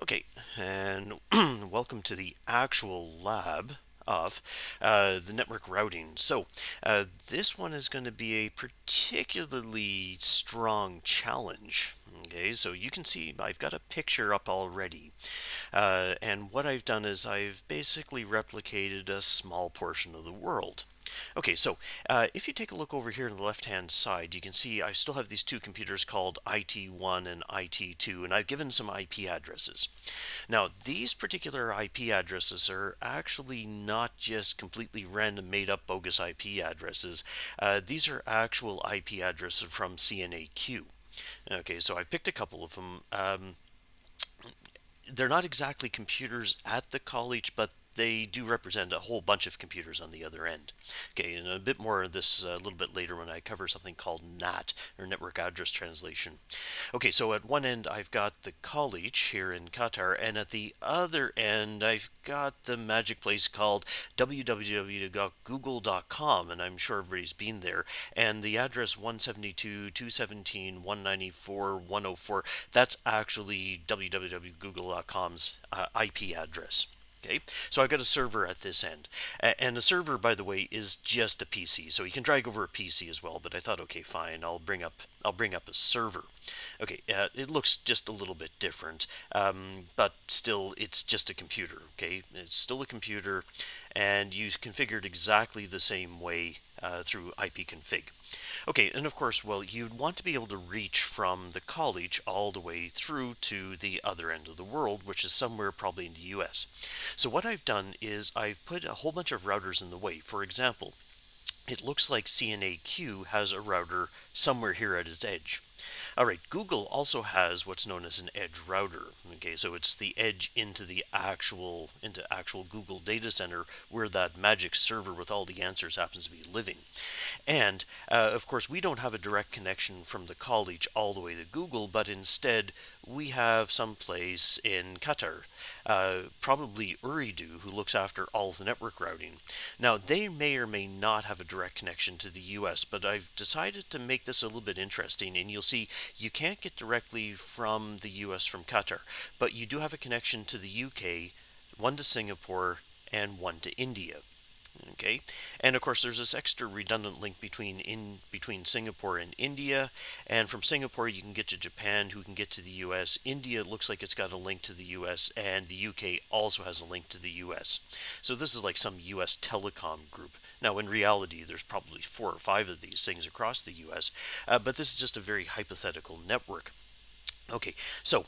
Okay, and welcome to the actual lab of the network routing. This one is going to be a particularly strong challenge. Okay, so you can see I've got a picture up already. And what I've done is I've basically replicated a small portion of the world. Okay, if you take a look over here on the left-hand side, you can see I still have these two computers called IT1 and IT2, and I've given some IP addresses. Now, these particular IP addresses are actually not just completely random, made-up, bogus IP addresses. These are actual IP addresses from CNAQ. Okay, so I picked a couple of them. They're not exactly computers at the college, but they do represent a whole bunch of computers on the other end. Okay, and a bit more of this a little bit later when I cover something called NAT, or Network Address Translation. Okay, so at one end I've got the college here in Qatar, and at the other end I've got the magic place called www.google.com, and I'm sure everybody's been there. And the address 172.217.194.104, that's actually www.google.com's IP address. Okay, so I've got a server at this end, and the server, by the way, is just a PC. So you can drag over a PC as well. But I thought, okay, fine, I'll bring up a server. Okay, it looks just a little bit different, but still, it's just a computer. Okay, it's still a computer, and you configured exactly the same way through ipconfig. Okay, and of course, well, you'd want to be able to reach from the college all the way through to the other end of the world, which is somewhere probably in the US. So what I've done is I've put a whole bunch of routers in the way. For example, it looks like CNAQ has a router somewhere here at its edge. All right, Google also has what's known as an edge router. Okay, so it's the edge into actual Google data center where that magic server with all the answers happens to be living. And of course, we don't have a direct connection from the college all the way to Google, but instead we have some place in Qatar, probably Ooredoo, who looks after all of the network routing. Now, they may or may not have a direct connection to the US, but I've decided to make this a little bit interesting, and you'll see you can't get directly from the US from Qatar, but you do have a connection to the UK, one to Singapore, and one to India. Okay, and of course there's this extra redundant link between Singapore and India, and from Singapore you can get to Japan, who can get to the US. India looks like it's got a link to the US, and the UK also has a link to the US. So this is like some US telecom group. Now in reality there's probably 4 or 5 of these things across the US, but this is just a very hypothetical network. Okay, so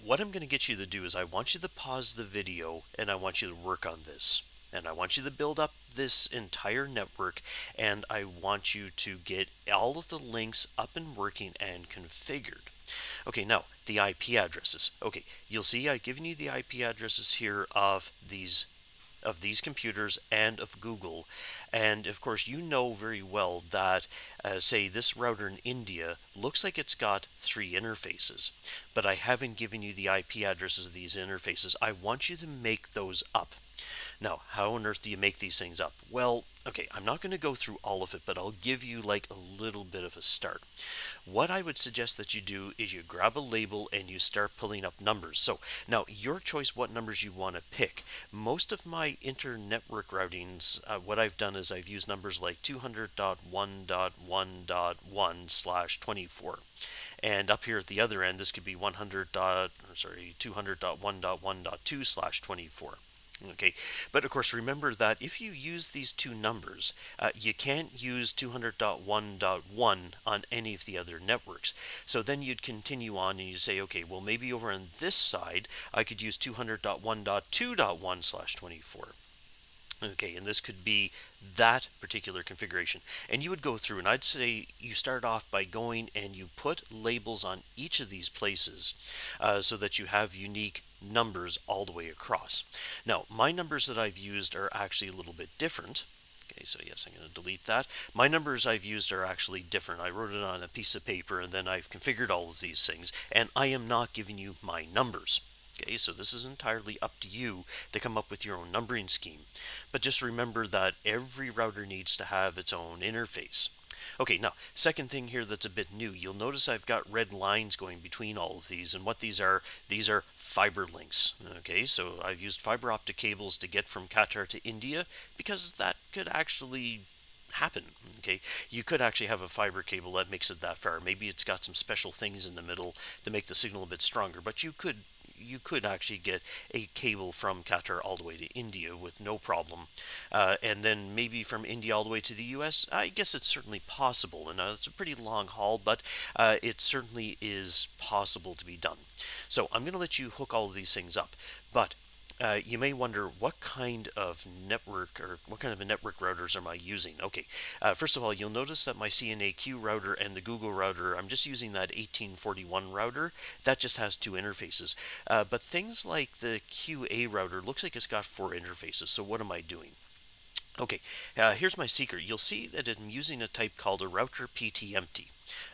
what I'm going to get you to do is I want you to pause the video and I want you to work on this. And I want you to build up this entire network, and I want you to get all of the links up and working and configured. Okay, now the IP addresses. Okay, you'll see I've given you the IP addresses here of these computers and of Google. And of course, you know very well that, say, this router in India looks like it's got 3 interfaces, but I haven't given you the IP addresses of these interfaces. I want you to make those up. Now, how on earth do you make these things up? Well, okay, I'm not going to go through all of it, but I'll give you like a little bit of a start. What I would suggest that you do is you grab a label and you start pulling up numbers. So now your choice what numbers you want to pick. Most of my inter-network routings, what I've done is I've used numbers like 200.1.1.1/24. And up here at the other end, this could be 200.1.1.2/24. Okay, but of course, remember that if you use these two numbers, you can't use 200.1.1 on any of the other networks. So then you'd continue on and you say, okay, well, maybe over on this side, I could use 200.1.2.1/24. Okay, and this could be that particular configuration. And you would go through, and I'd say you start off by going and you put labels on each of these places so that you have unique numbers all the way across. Now, my numbers that I've used are actually a little bit different. Okay, so yes, I'm going to delete that. My numbers I've used are actually different. I wrote it on a piece of paper and then I've configured all of these things, and I am not giving you my numbers. Okay, so this is entirely up to you to come up with your own numbering scheme. But just remember that every router needs to have its own interface. Okay, now, second thing here that's a bit new, you'll notice I've got red lines going between all of these, and what these are fiber links. Okay, so I've used fiber optic cables to get from Qatar to India because that could actually happen. Okay, you could actually have a fiber cable that makes it that far. Maybe it's got some special things in the middle to make the signal a bit stronger, but you could actually get a cable from Qatar all the way to India with no problem, and then maybe from India all the way to the U.S. I guess it's certainly possible, and it's a pretty long haul, but it certainly is possible to be done. So I'm going to let you hook all of these things up, but you may wonder what kind of network or what kind of a network routers am I using? Okay, first of all, you'll notice that my CNAQ router and the Google router, I'm just using that 1841 router. That just has two interfaces. But things like the QA router looks like it's got four interfaces. So what am I doing? Okay, here's my secret. You'll see that I'm using a type called a router PT-empty.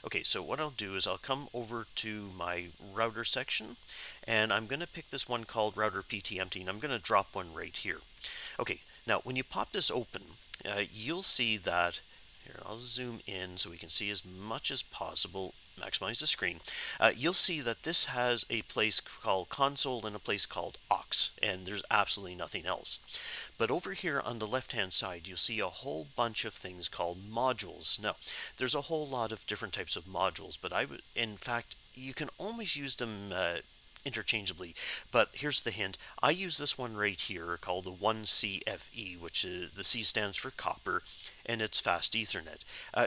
Okay, so what I'll do is I'll come over to my router section, and I'm going to pick this one called router PT-empty, and I'm going to drop one right here. Okay, now when you pop this open, you'll see that, here, I'll zoom in so we can see as much as possible, maximize the screen. You'll see that this has a place called console and a place called aux, and there's absolutely nothing else. But over here on the left hand side, you'll see a whole bunch of things called modules. Now, there's a whole lot of different types of modules, but in fact, you can almost use them interchangeably. But here's the hint. I use this one right here called the 1CFE, which is the C stands for copper, and it's fast Ethernet.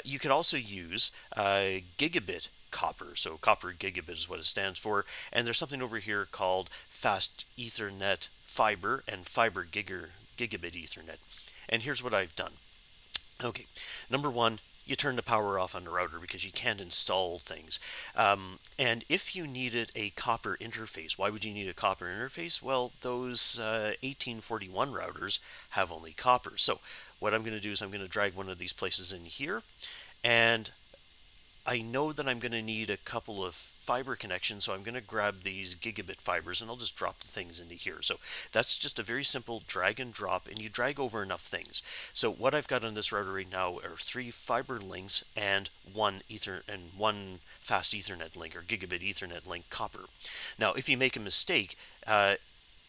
You could also use gigabit copper. So copper gigabit is what it stands for. And there's something over here called fast Ethernet fiber and fiber gigabit Ethernet. And here's what I've done. Okay, number one, you turn the power off on the router because you can't install things. And if you needed a copper interface, why would you need a copper interface? Well, those 1841 routers have only copper. So what I'm going to do is I'm going to drag one of these places in here, and I know that I'm going to need a couple of fiber connections, so I'm going to grab these gigabit fibers and I'll just drop the things into here. So that's just a very simple drag and drop, and you drag over enough things. So what I've got on this router right now are three fiber links and one fast Ethernet link or gigabit Ethernet link copper. Now, if you make a mistake,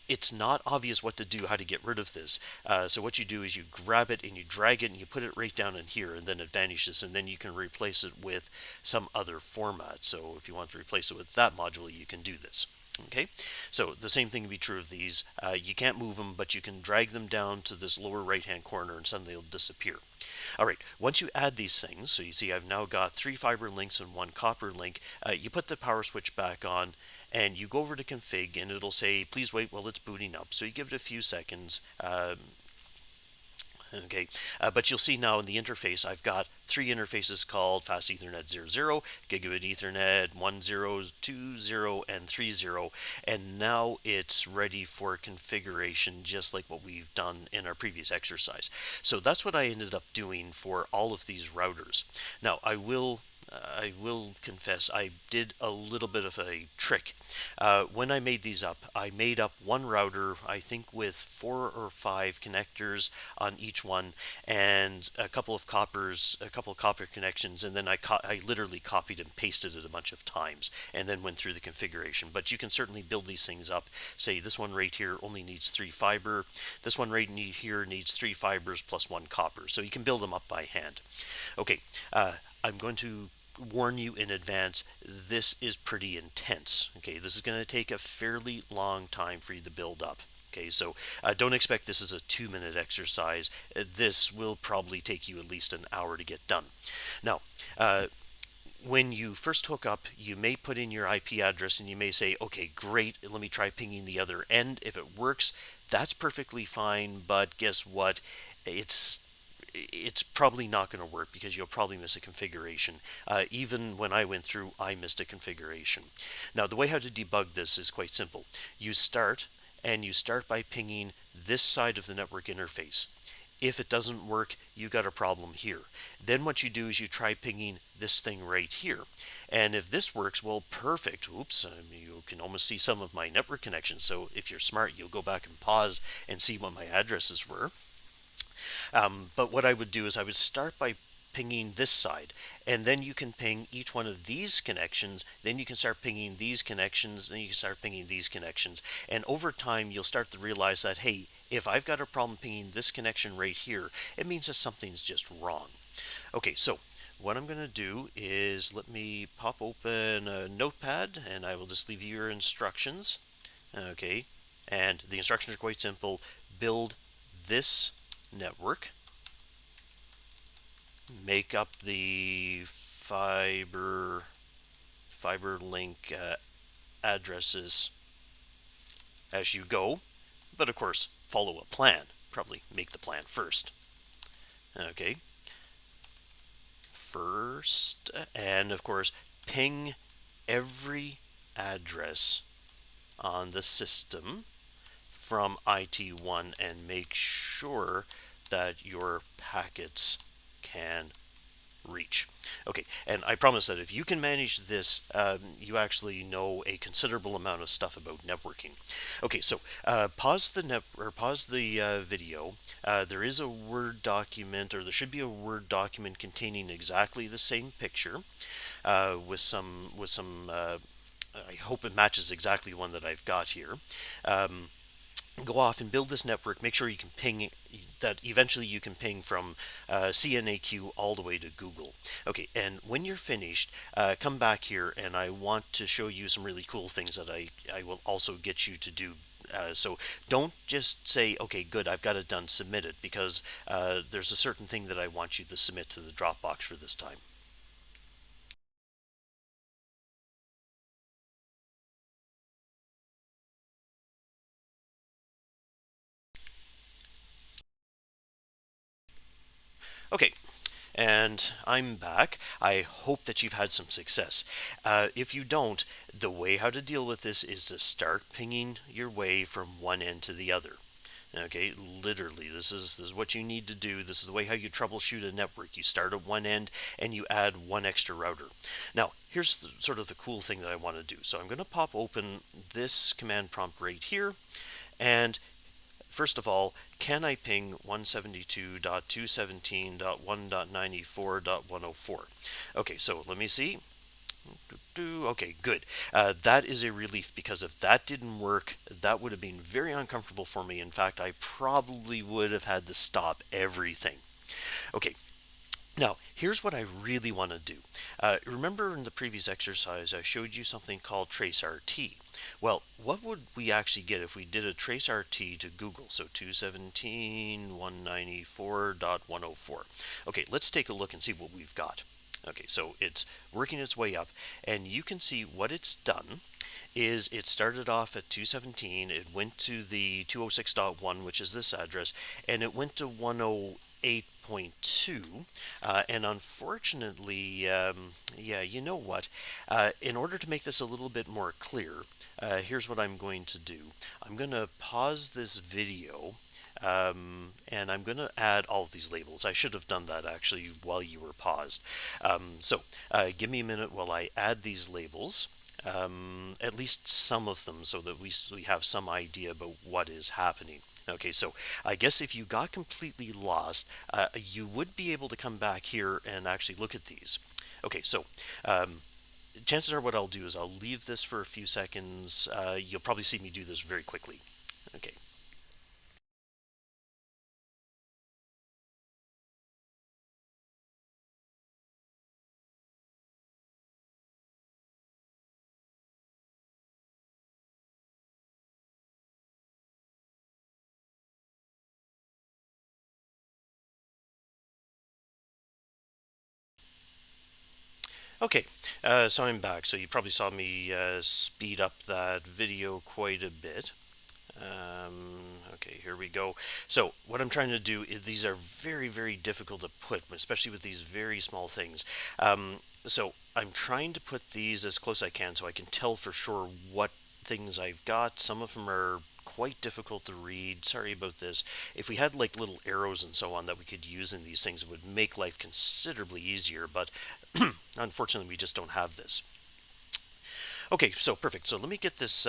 it's not obvious what to do, how to get rid of this. So what you do is you grab it and you drag it and you put it right down in here, and then it vanishes, and then you can replace it with some other format. So if you want to replace it with that module, you can do this. Okay, so the same thing can be true of these. You can't move them, but you can drag them down to this lower right hand corner and suddenly they'll disappear. All right, once you add these things, so you see I've now got three fiber links and one copper link, you put the power switch back on and you go over to config, and it'll say please wait while it's booting up. So you give it a few seconds. Okay, but you'll see now in the interface I've got three interfaces called Fast Ethernet 00, Gigabit Ethernet 1020, and 30, and now it's ready for configuration just like what we've done in our previous exercise. So that's what I ended up doing for all of these routers. Now I will confess I did a little bit of a trick. When I made these up, I made up one router, I think with 4 or 5 connectors on each one, and a couple of copper connections, and then I literally copied and pasted it a bunch of times, and then went through the configuration. But you can certainly build these things up. Say this one right here only needs 3 fiber. This one right here needs 3 fibers plus 1 copper. So you can build them up by hand. Okay, I'm going to warn you in advance, this is pretty intense. Okay, this is going to take a fairly long time for you to build up. Okay, so don't expect this as a 2-minute exercise. This will probably take you at least an hour to get done. Now, when you first hook up, you may put in your IP address and you may say, okay, great, let me try pinging the other end. If it works, that's perfectly fine, but guess what? It's probably not going to work because you'll probably miss a configuration. Even when I went through, I missed a configuration. Now, the way how to debug this is quite simple. You start by pinging this side of the network interface. If it doesn't work, you got a problem here. Then what you do is you try pinging this thing right here. And if this works, well, perfect. Oops, you can almost see some of my network connections. So if you're smart, you'll go back and pause and see what my addresses were. But what I would do is I would start by pinging this side, and then you can ping each one of these connections, then you can start pinging these connections, then you can start pinging these connections, and over time you'll start to realize that, hey, if I've got a problem pinging this connection right here, it means that something's just wrong. Okay, so what I'm going to do is let me pop open a notepad and I will just leave you your instructions. Okay, and the instructions are quite simple. Build this network, make up the fiber link addresses as you go, but of course follow a plan. Probably make the plan first. Okay, first, and of course ping every address on the system from IT1 and make sure that your packets can reach. Okay, and I promise that if you can manage this, you actually know a considerable amount of stuff about networking. Okay, so pause the video. There is a Word document, or there should be a Word document containing exactly the same picture, with some. I hope it matches exactly the one that I've got here. Go off and build this network. Make sure you can ping that. Eventually you can ping from CNAQ all the way to Google. Okay, and when you're finished, come back here and I want to show you some really cool things that I will also get you to do. So don't just say, okay, good, I've got it done, submit it, because there's a certain thing that I want you to submit to the Dropbox for this time. Okay, and I'm back. I hope that you've had some success. If you don't, the way how to deal with this is to start pinging your way from one end to the other. Okay, literally, this is what you need to do. This is the way how you troubleshoot a network. You start at one end and you add one extra router. Now, here's sort of the cool thing that I want to do. So I'm going to pop open this command prompt right here, and first of all, can I ping 172.217.1.94.104? Okay, so let me see. Okay, good. That is a relief, because if that didn't work, that would have been very uncomfortable for me. In fact, I probably would have had to stop everything. Okay, now, here's what I really want to do. Remember in the previous exercise, I showed you something called TraceRT. Well, what would we actually get if we did a TraceRT to Google? So 217.194.104. Okay, let's take a look and see what we've got. Okay, so it's working its way up, and you can see what it's done is it started off at 217, it went to the 206.1, which is this address, and it went to 108.2, and unfortunately, yeah, you know what? In order to make this a little bit more clear, here's what I'm going to do. I'm going to pause this video, and I'm going to add all of these labels. I should have done that actually while you were paused. So give me a minute while I add these labels. At least some of them, so that we have some idea about what is happening. Okay, so I guess if you got completely lost, you would be able to come back here and actually look at these. Okay, so chances are what I'll do is I'll leave this for a few seconds. You'll probably see me do this very quickly. Okay. Okay, so I'm back. So you probably saw me speed up that video quite a bit. Okay, here we go. So what I'm trying to do is, these are very, very difficult to put, especially with these very small things. So I'm trying to put these as close as I can so I can tell for sure what things I've got. Some of them are quite difficult to read. Sorry about this. If we had like little arrows and so on that we could use in these things, it would make life considerably easier, but unfortunately we just don't have this. Okay, so perfect. So let me get this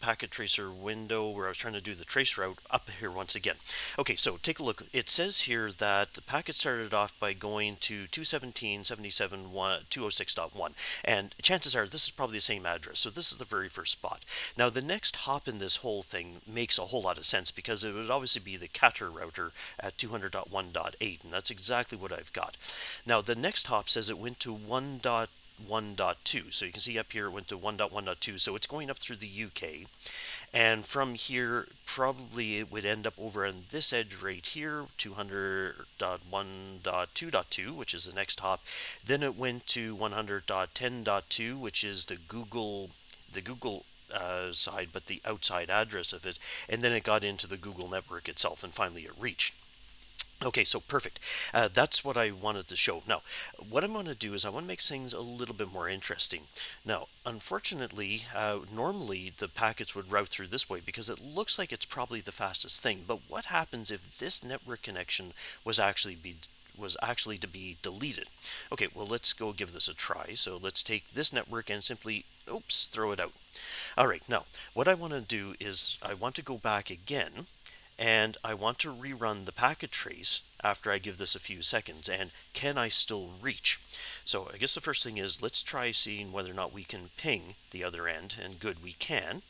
packet tracer window where I was trying to do the trace route up here once again. Okay, so take a look. It says here that the packet started off by going to 217.77.206.1, and chances are this is probably the same address, so this is the very first spot. Now, the next hop in this whole thing makes a whole lot of sense because it would obviously be the Cater router at 200.1.8, and that's exactly what I've got. Now, the next hop says it went to 1.1.2. So you can see up here it went to 1.1.2. So it's going up through the UK. And from here, probably it would end up over on this edge right here, 200.1.2.2, which is the next hop. Then it went to 100.10.2, which is the Google side, but the outside address of it. And then it got into the Google network itself, and finally it reached. Okay, so perfect. That's what I wanted to show. Now, what I'm going to do is I want to make things a little bit more interesting. Now, unfortunately, normally the packets would route through this way because it looks like it's probably the fastest thing. But what happens if this network connection was actually to be deleted? Okay, well, let's go give this a try. So let's take this network and simply, oops, throw it out. All right, now, what I want to do is I want to go back again, and I want to rerun the packet trace after I give this a few seconds. And can I still reach? So I guess the first thing is let's try seeing whether or not we can ping the other end, and good, we can.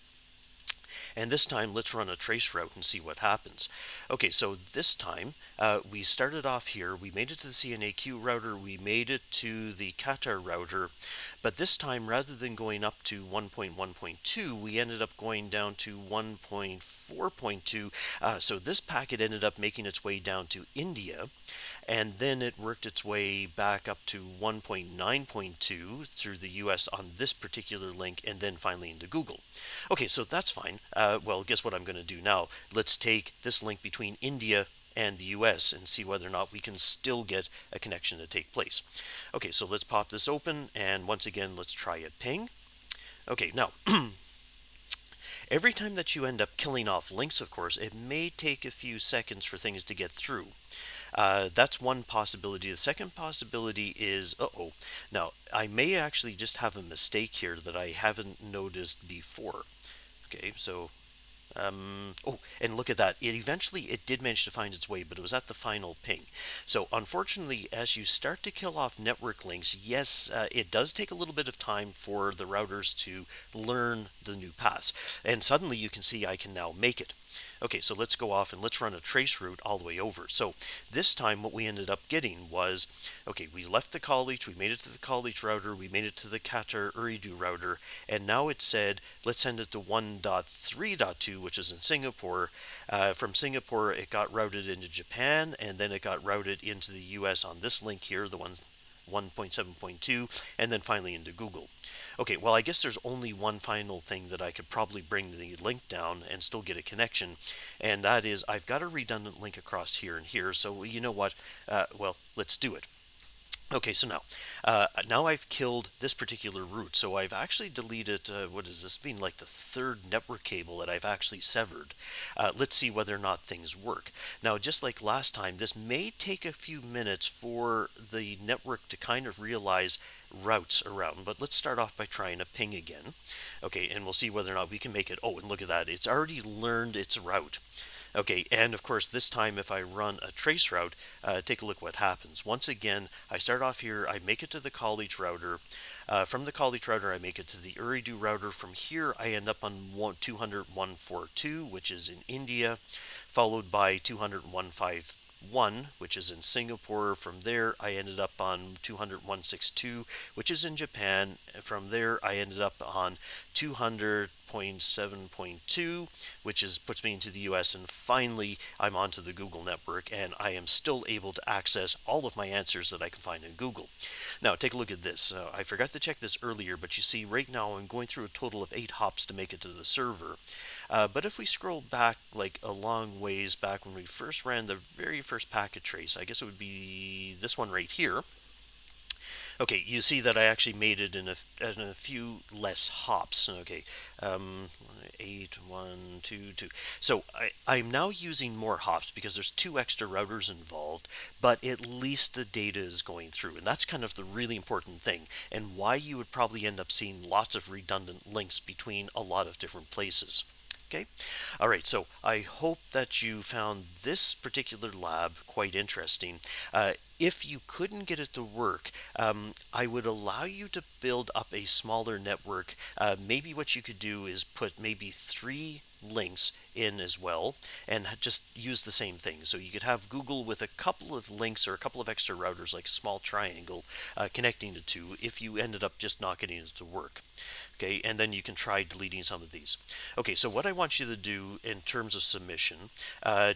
And this time, let's run a trace route and see what happens. Okay, so this time, we started off here. We made it to the CNAQ router. We made it to the Qatar router. But this time, rather than going up to 1.1.2, we ended up going down to 1.4.2. So this packet ended up making its way down to India. And then it worked its way back up to 1.9.2 through the US on this particular link, and then finally into Google. Okay, so that's fine. Well, guess what I'm going to do now? Let's take this link between India and the US and see whether or not we can still get a connection to take place. Okay, so let's pop this open, and once again, let's try a ping. Okay, now, every time that you end up killing off links, of course, it may take a few seconds for things to get through. That's one possibility. The second possibility is, now I may actually just have a mistake here that I haven't noticed before. Okay, so and look at that. It did manage to find its way, but it was at the final ping. So unfortunately, as you start to kill off network links, yes, it does take a little bit of time for the routers to learn the new paths. And suddenly you can see I can now make it. Okay, so let's go off and let's run a trace route all the way over. So this time what we ended up getting was, okay, we left the college, we made it to the college router, we made it to the Qatar Ooredoo router, and now it said, let's send it to 1.3.2, which is in Singapore. From Singapore, it got routed into Japan, and then it got routed into the US on this link here, the 1.7.2, and then finally into Google. Okay, well, I guess there's only one final thing that I could probably bring the link down and still get a connection, and that is I've got a redundant link across here and here, so you know what? Well, let's do it. Okay, so now I've killed this particular route. So I've actually deleted, what is this, being like the third network cable that I've actually severed. Let's see whether or not things work. Now, just like last time, this may take a few minutes for the network to kind of realize routes around, but let's start off by trying a ping again. Okay, and we'll see whether or not we can make it. Oh, and look at that, it's already learned its route. Okay, and of course this time if I run a trace route, take a look what happens. Once again, I start off here, I make it to the college router. From the college router, I make it to the Ooredoo router. From here, I end up on 200.142, which is in India, followed by 200.151, which is in Singapore. From there, I ended up on 200.162, which is in Japan. From there, I ended up on 200.7.2, which puts me into the US, and finally I'm onto the Google network, and I am still able to access all of my answers that I can find in Google. Now take a look at this. I forgot to check this earlier, but you see right now I'm going through a total of 8 hops to make it to the server. But if we scroll back like a long ways back when we first ran the very first packet trace, I guess it would be this one right here. Okay, you see that I actually made it in a few less hops. Okay, 8, 1, 2, 2. So I'm now using more hops because there's two extra routers involved, but at least the data is going through. And that's kind of the really important thing, and why you would probably end up seeing lots of redundant links between a lot of different places. Okay. All right. So I hope that you found this particular lab quite interesting. If you couldn't get it to work, I would allow you to build up a smaller network. Maybe what you could do is put maybe three links in as well and just use the same thing. So you could have Google with a couple of links or a couple of extra routers, like a small triangle, connecting the two if you ended up just not getting it to work. Okay, and then you can try deleting some of these. Okay, so what I want you to do in terms of submission,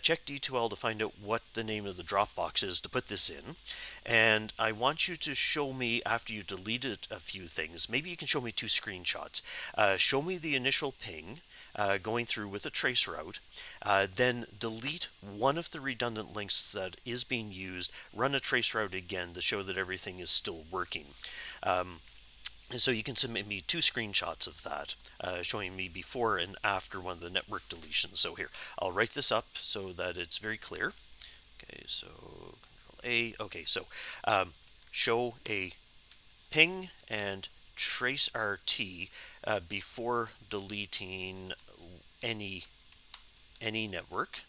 check D2L to find out what the name of the Dropbox is to put this in. And I want you to show me, after you deleted a few things, maybe you can show me two screenshots. Show me the initial ping, going through with a trace route, then delete one of the redundant links that is being used, run a trace route again to show that everything is still working. And so you can submit me two screenshots of that, showing me before and after one of the network deletions. So here, I'll write this up so that it's very clear. Okay, so Control A. Okay, so show a ping and trace RT before deleting any network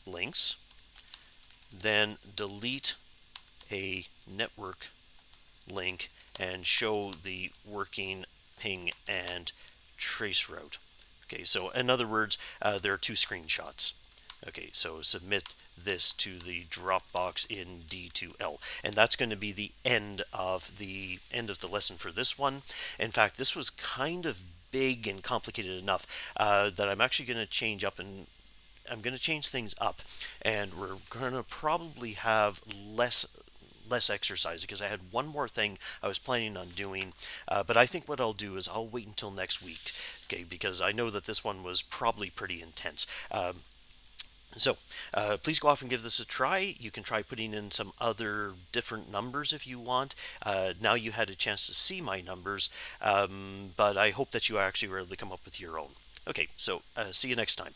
links. Then delete a network link and show the working ping and trace route. Okay, so in other words, there are two screenshots. Okay, so submit this to the Dropbox in D2L, and that's going to be the end of the lesson for this one. In fact, this was kind of big and complicated enough that I'm actually going to change up and I'm going to change things up, and we're going to probably have less exercise because I had one more thing I was planning on doing. But I think what I'll do is I'll wait until next week, okay? Because I know that this one was probably pretty intense. So please go off and give this a try. You can try putting in some other different numbers if you want. Now you had a chance to see my numbers, but I hope that you actually were able to come up with your own. Okay, so see you next time.